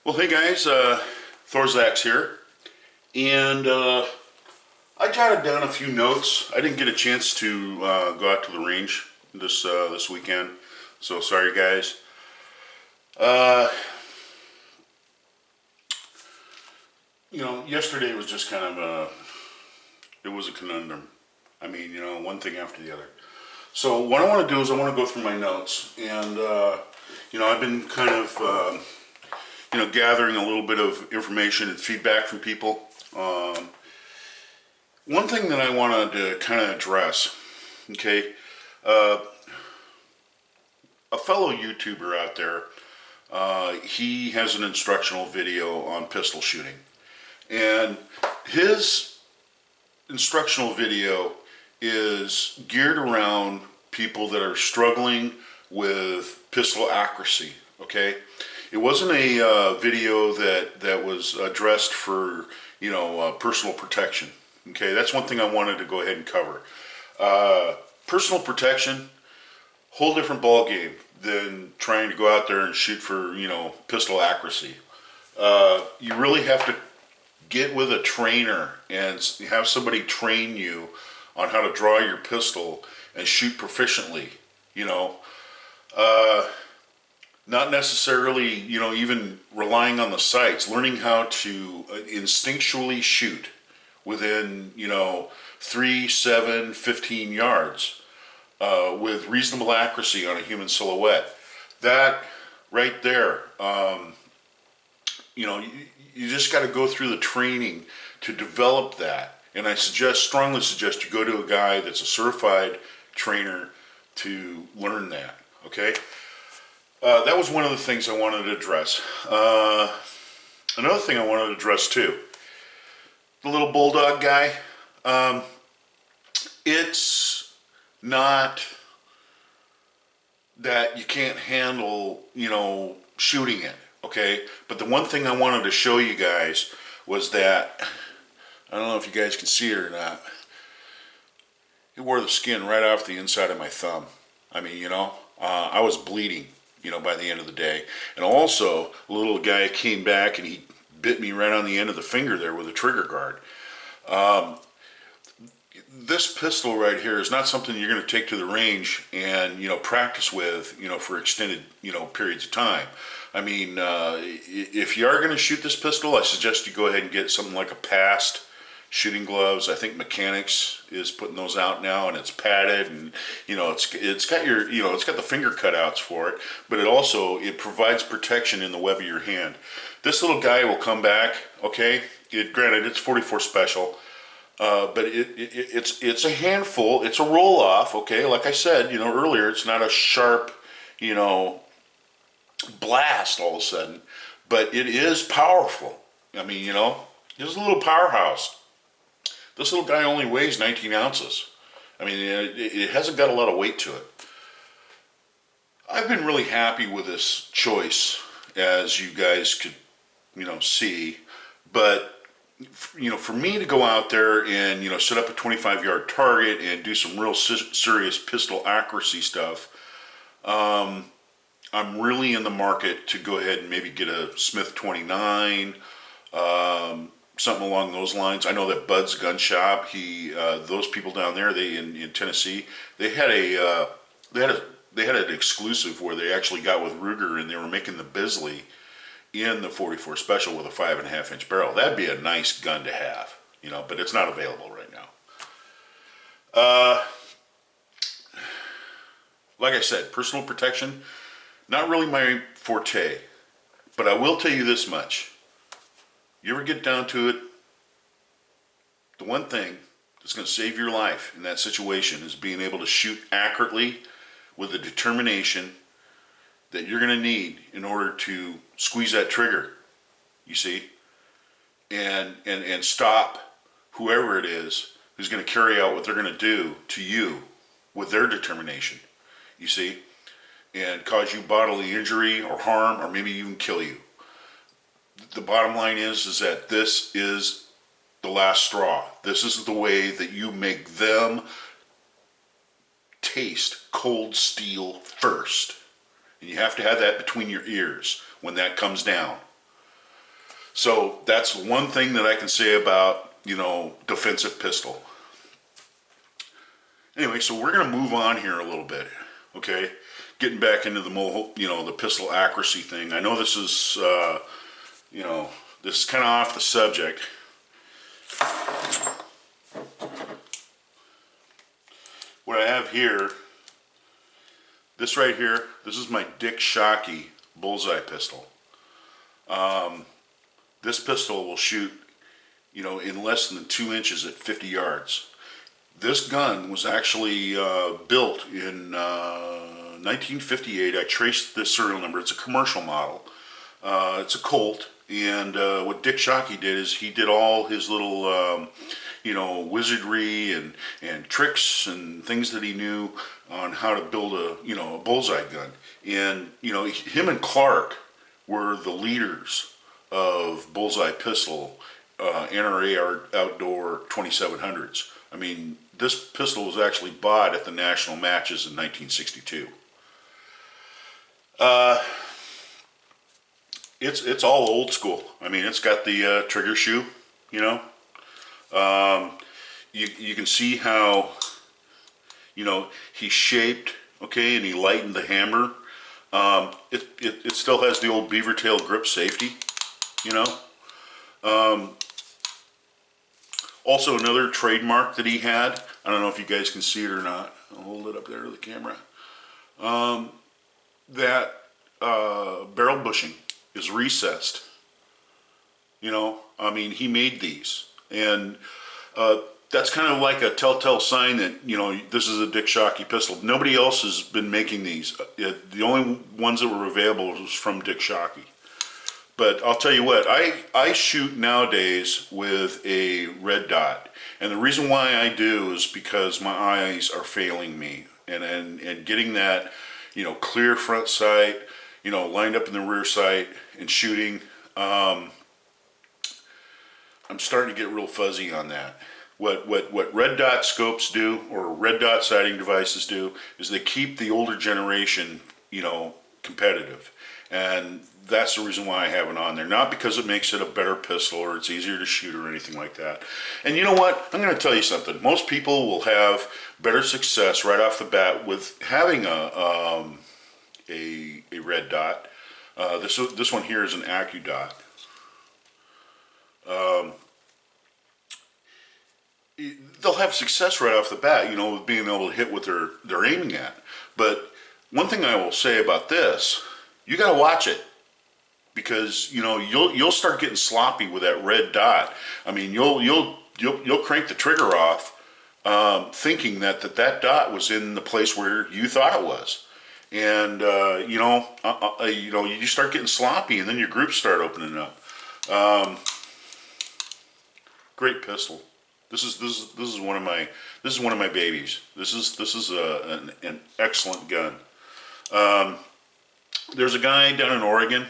Well, hey guys, Thorzax here, and I jotted down a few notes. I didn't get a chance to go out to the range this weekend, so sorry guys. Uh, Yesterday was just kind of it was a conundrum. I mean, one thing after the other. So what I want to do is I want to go through my notes, and I've been kind of gathering a little bit of information and feedback from people. One thing that I wanted to kind of address, okay, a fellow YouTuber out there, he has an instructional video on pistol shooting, and his instructional video is geared around people that are struggling with pistol accuracy, okay? It wasn't a video that was addressed for, personal protection. Okay, that's one thing I wanted to go ahead and cover. Personal protection, whole different ball game than trying to go out there and shoot for, pistol accuracy. You really have to get with a trainer and have somebody train you on how to draw your pistol and shoot proficiently, not necessarily, even relying on the sights, learning how to instinctually shoot within, 3, 7, 15 yards with reasonable accuracy on a human silhouette. That right there, you just got to go through the training to develop that. And I strongly suggest you go to a guy that's a certified trainer to learn that, okay? That was one of the things I wanted to address. Another thing I wanted to address too, the little bulldog guy, it's not that you can't handle, shooting it, okay? But the one thing I wanted to show you guys was that, I don't know if you guys can see it or not, it wore the skin right off the inside of my thumb. I mean, I was bleeding, by the end of the day. And also, a little guy came back and he bit me right on the end of the finger there with a trigger guard. This pistol right here is not something you're going to take to the range and, practice with, for extended, periods of time. I mean, if you are going to shoot this pistol, I suggest you go ahead and get something like a past shooting gloves. I think Mechanics is putting those out now, and it's padded, and it's got your it's got the finger cutouts for it, but it provides protection in the web of your hand. This little guy will come back, okay? Granted, it's 44 special, but it's a handful. It's a roll off, okay? Like I said, earlier, it's not a sharp, blast all of a sudden, but it is powerful. I mean, it's a little powerhouse. This little guy only weighs 19 ounces. I mean, it hasn't got a lot of weight to it. I've been really happy with this choice, as you guys could, see. But, for me to go out there and, set up a 25-yard target and do some real serious pistol accuracy stuff, I'm really in the market to go ahead and maybe get a Smith 29, something along those lines. I know that Bud's Gun Shop, those people down there, in Tennessee, they had an exclusive where they actually got with Ruger and they were making the Bisley in the 44 Special with a 5.5-inch barrel. That'd be a nice gun to have, but it's not available right now. Like I said, personal protection, not really my forte, but I will tell you this much. You ever get down to it, the one thing that's going to save your life in that situation is being able to shoot accurately with the determination that you're going to need in order to squeeze that trigger, you see, and stop whoever it is who's going to carry out what they're going to do to you with their determination, you see, and cause you bodily injury or harm or maybe even kill you. The bottom line is that this is the last straw. This is the way that you make them taste cold steel first. And you have to have that between your ears when that comes down. So that's one thing that I can say about, you know, defensive pistol. Anyway, so we're going to move on here a little bit, okay? Getting back into the you know, the pistol accuracy thing. I know this is, you know, this is kind of off the subject. What I have here, this right here, this is my Dick Shockey bullseye pistol. This pistol will shoot, you know, in less than 2 inches at 50 yards. This gun was actually built in 1958. I traced this serial number. It's a commercial model. It's a Colt. And what Dick Shockey did is he did all his little, you know, wizardry and tricks and things that he knew on how to build a, you know, a bullseye gun. And, you know, him and Clark were the leaders of bullseye pistol, NRA Outdoor 2700s. I mean, this pistol was actually bought at the national matches in 1962. It's all old school. I mean, it's got the trigger shoe, you know. You can see how, you know, he shaped, okay, and he lightened the hammer. It still has the old beaver tail grip safety, you know. Also another trademark that he had, I don't know if you guys can see it or not. I'll hold it up there to the camera. That barrel bushing is recessed. You know, I mean, he made these. And that's kind of like a telltale sign that, you know, this is a Dick Shockey pistol. Nobody else has been making these. The only ones that were available was from Dick Shockey. But I'll tell you what, I shoot nowadays with a red dot. And the reason why I do is because my eyes are failing me. And getting that, you know, clear front sight, you know, lined up in the rear sight and shooting, I'm starting to get real fuzzy on that. What red dot scopes do, or red dot sighting devices do, is they keep the older generation, you know, competitive. And that's the reason why I have it on there. Not because it makes it a better pistol or it's easier to shoot or anything like that. And you know what? I'm going to tell you something. Most people will have better success right off the bat with having a red dot. This one here is an AccuDot. They'll have success right off the bat, you know, with being able to hit what they're aiming at. But one thing I will say about this, you got to watch it, because you know you'll start getting sloppy with that red dot. I mean, you'll crank the trigger off, thinking that dot was in the place where you thought it was, and you know you start getting sloppy, and then your groups start opening up. Great pistol. This is one of my babies. This is an excellent gun. There's a guy down in Oregon.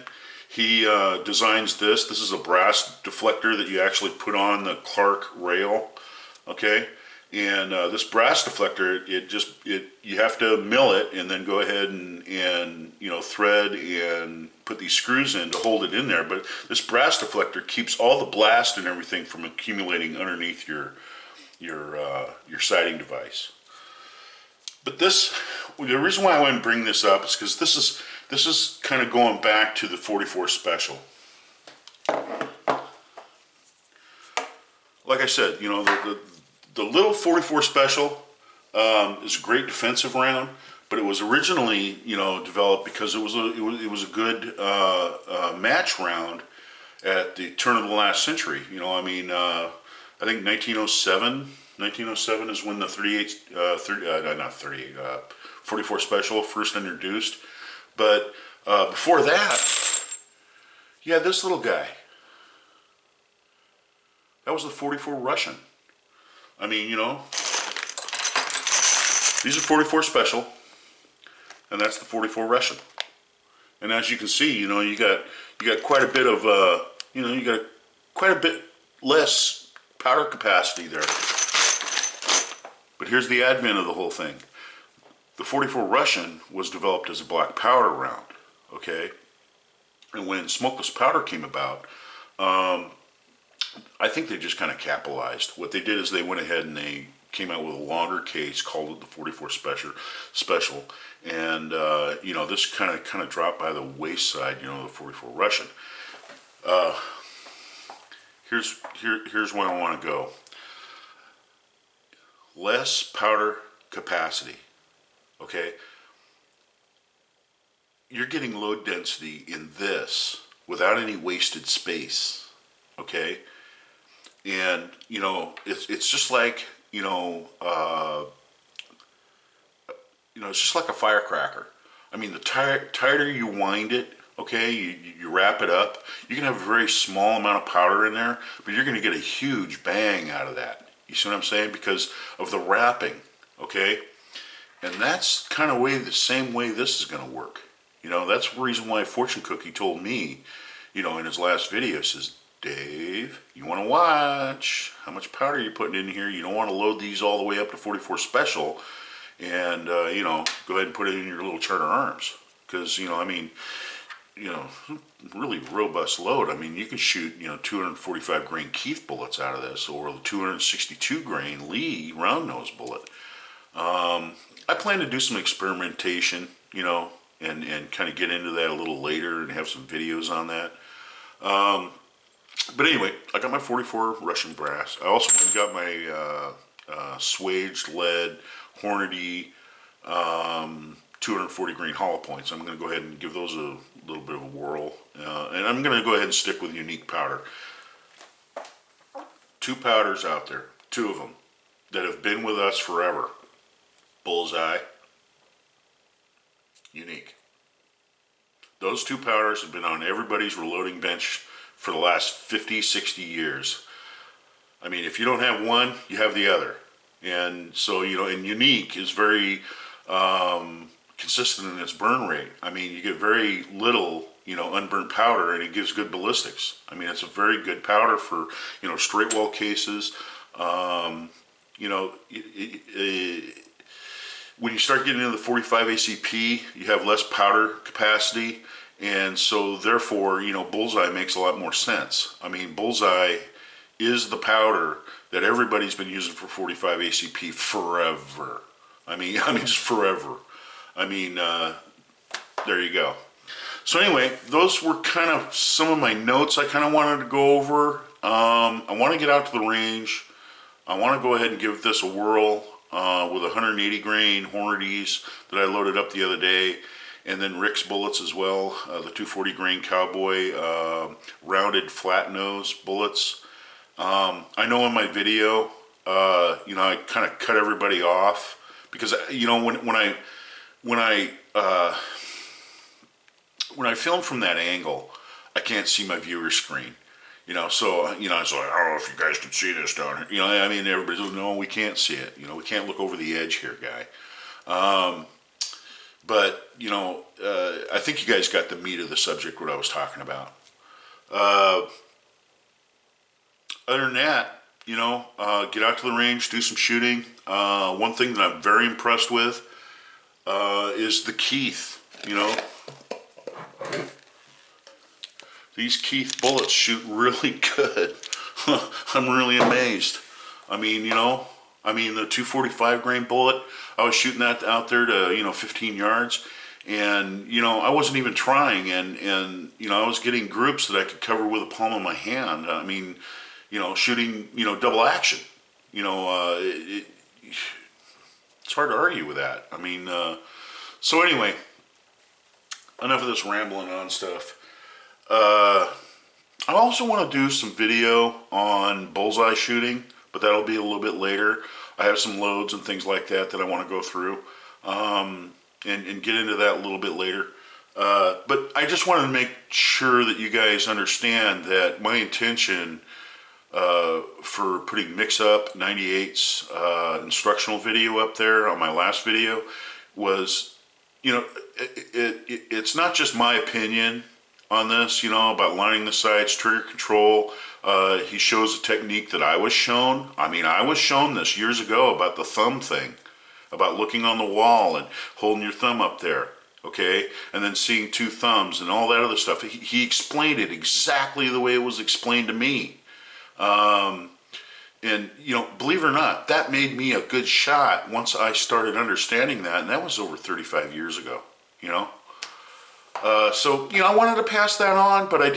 He designs this. This is a brass deflector that you actually put on the Clark rail. Okay, and this brass deflector, you have to mill it and then go ahead and you know, thread and put these screws in to hold it in there. But this brass deflector keeps all the blast and everything from accumulating underneath your sighting device. But the reason why I want to bring this up is because this is kind of going back to the 44 Special. Like I said, you know, the little 44 Special is a great defensive round, but it was originally, you know, developed because it was a good match round at the turn of the last century. You know, I mean, I think 1907 is when the 44 Special first introduced. But before that, you had this little guy. That was the 44 Russian. I mean, you know, these are 44 Special, and that's the 44 Russian. And as you can see, you know, you got quite a bit of, you know, you got quite a bit less powder capacity there. But here's the advent of the whole thing. The 44 Russian was developed as a black powder round, okay? And when smokeless powder came about, I think they just kind of capitalized. What they did is they went ahead and they came out with a longer case, called it the 44 special, and this kind of dropped by the wayside. The 44 Russian. Here's where I want to go. Less powder capacity. Okay, you're getting load density in this without any wasted space. Okay, and it's just like it's just like a firecracker. I mean, the tighter you wind it, okay, you wrap it up, you can have a very small amount of powder in there, but you're going to get a huge bang out of that. You see what I'm saying? Because of the wrapping, okay? And that's kind of the same way this is going to work. That's the reason why Fortune Cookie told me, in his last video, says, Dave, you want to watch how much powder you're putting in here. You don't want to load these all the way up to 44 special and, go ahead and put it in your little Charter Arms. Because, really robust load. I mean, you can shoot, 245 grain Keith bullets out of this, or the 262 grain Lee round nose bullet. I plan to do some experimentation, and kind of get into that a little later and have some videos on that. But anyway, I got my 44 Russian brass. I also went and got my swaged lead Hornady 240 grain hollow points. I'm going to go ahead and give those a little bit of a whirl. And I'm going to go ahead and stick with unique powder. 2 powders out there, 2 of them, that have been with us forever. Bullseye, unique. Those 2 powders have been on everybody's reloading bench for the last 50, 60 years. I mean, if you don't have one, you have the other. And so, and unique is very consistent in its burn rate. I mean, you get very little, unburnt powder, and it gives good ballistics. I mean, it's a very good powder for, straight wall cases. When you start getting into the 45 ACP, you have less powder capacity, and so therefore, Bullseye makes a lot more sense. I mean, Bullseye is the powder that everybody's been using for 45 ACP forever. I mean just forever. I mean, there you go. So anyway, those were kind of some of my notes I kind of wanted to go over. I want to get out to the range. I want to go ahead and give this a whirl with 180 grain Hornadies that I loaded up the other day, and then Rick's bullets as well, the 240 grain Cowboy rounded flat nose bullets. I know in my video, I kind of cut everybody off because when I film from that angle, I can't see my viewer screen. So, it's like, I don't know if you guys can see this down here. Everybody's like, no, we can't see it. We can't look over the edge here, guy. But, I think you guys got the meat of the subject, what I was talking about. Other than that, get out to the range, do some shooting. One thing that I'm very impressed with is the Keith, These Keith bullets shoot really good. I'm really amazed. I mean, the 245 grain bullet, I was shooting that out there to, 15 yards. And, I wasn't even trying. And I was getting groups that I could cover with the palm of my hand. I mean, shooting, double action. It's hard to argue with that. I mean, so anyway, enough of this rambling on stuff. I also want to do some video on bullseye shooting, but that'll be a little bit later. I have some loads and things like that I want to go through, and get into that a little bit later. But I just wanted to make sure that you guys understand that my intention for putting Mix Up 98's instructional video up there on my last video was, it's not just my opinion on this, about lining the sights, trigger control. He shows a technique that I was shown. I was shown this years ago about the thumb thing, about looking on the wall and holding your thumb up there. okay, and then seeing two thumbs and all that other stuff. He explained it exactly the way it was explained to me. And, you know, believe it or not, that made me a good shot once I started understanding that, and that was over 35 years ago, you know. So, you know, I wanted to pass that on, but I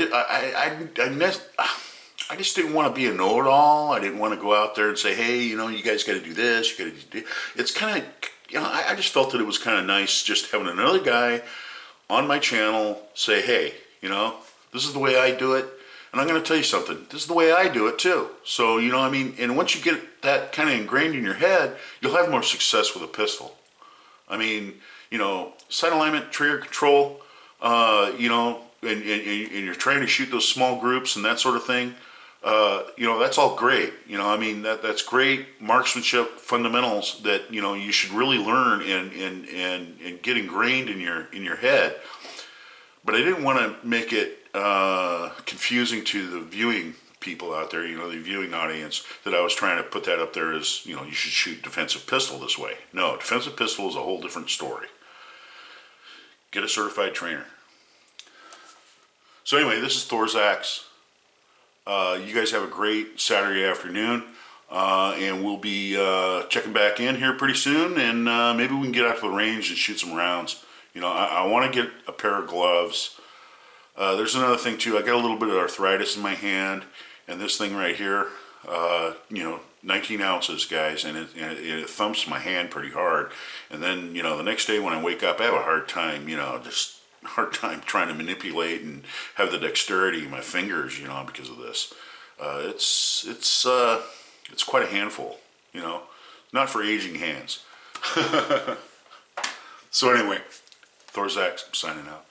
just didn't want to be a know-it-all. I didn't want to go out there and say, hey, you know, you guys got to do this, you got to do. It's kind of, you know, I just felt that it was kind of nice just having another guy on my channel say, hey, you know, this is the way I do it. And I'm going to tell you something, this is the way I do it too. So, you know, I mean, and once you get that kind of ingrained in your head, you'll have more success with a pistol. I mean, you know, sight alignment, trigger control, you know, and you're trying to shoot those small groups and that sort of thing, you know, that's all great. You know, I mean, that's great marksmanship fundamentals that, you know, you should really learn and get ingrained in your head. But I didn't want to make it confusing to the viewing people out there, you know, the viewing audience, that I was trying to put that up there as, you know, you should shoot defensive pistol this way. No, defensive pistol is a whole different story. Get a certified trainer. So anyway, this is Thor's Axe. You guys have a great Saturday afternoon, and we'll be checking back in here pretty soon, and maybe we can get out to the range and shoot some rounds. You know, I want to get a pair of gloves. There's another thing too. I got a little bit of arthritis in my hand, and this thing right here, you know, 19 ounces, guys, and it thumps my hand pretty hard. And then, you know, the next day when I wake up, I have a hard time, you know, just hard time trying to manipulate and have the dexterity in my fingers, you know, because of this. It's quite a handful, you know, not for aging hands. So anyway, Thor's Axe, signing out.